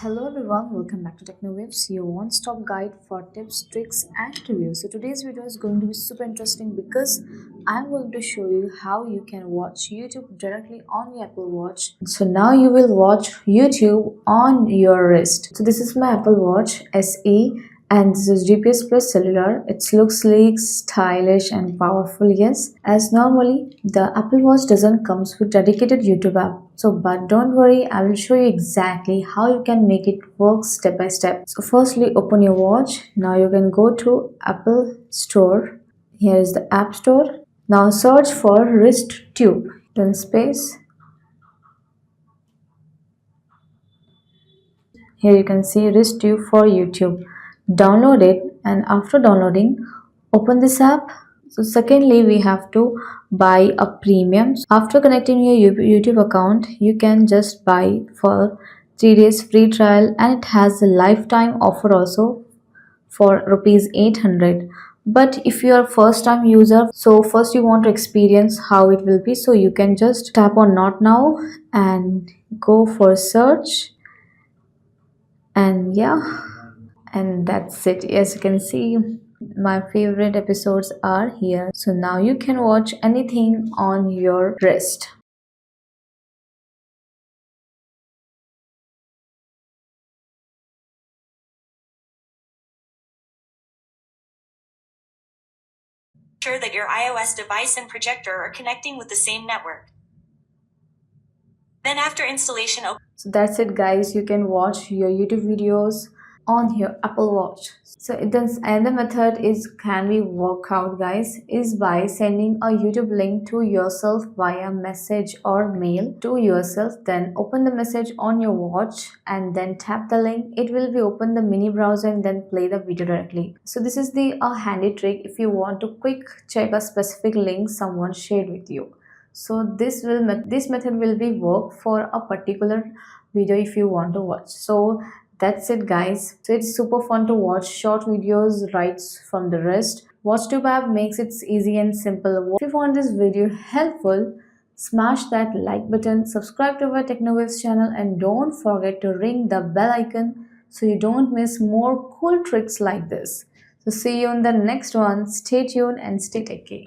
Hello everyone, welcome back to TechnoWaves, your one-stop guide for tips, tricks and reviews. So today's video is going to be super interesting because I'm going to show you how you can watch YouTube directly on your Apple Watch. So now you will watch YouTube on your wrist. So this is my Apple Watch SE and this is GPS plus cellular. It looks sleek, stylish and powerful, yes. As normally the Apple Watch doesn't comes with dedicated YouTube app. So but don't worry, I will show you exactly how you can make it work step by step. So firstly open your watch. Now you can go to Apple Store. Here is the App Store. Now search for wrist tube. Then space. Here you can see wrist tube for YouTube. Download it and after downloading, open this app. So secondly, we have to buy a premium. After connecting your YouTube account, you can just buy for 3 days free trial and it has a lifetime offer also for rupees 800. But if you are first time user, so first you want to experience how it will be, so you can just tap on not now and go for search, and yeah, and that's it. As you can see, my favorite episodes are here, so now you can watch anything on your wrist. Sure that your iOS device and projector are connecting with the same network. Then after installation, So that's it guys, you can watch your YouTube videos on your Apple Watch. So then another method is can we work out guys is by sending a YouTube link to yourself via message or mail to yourself. Then open the message on your watch and then tap the link. It will be open the mini browser and then play the video directly. So this is the handy trick if you want to quick check a specific link someone shared with you. So this method will be work for a particular video if you want to watch. So that's it guys. So it's super fun to watch short videos right from the wrist. WatchTube app makes it easy and simple. If you found this video helpful, smash that like button, subscribe to our TechnoWaves channel and don't forget to ring the bell icon so you don't miss more cool tricks like this. So see you in the next one. Stay tuned and stay techy.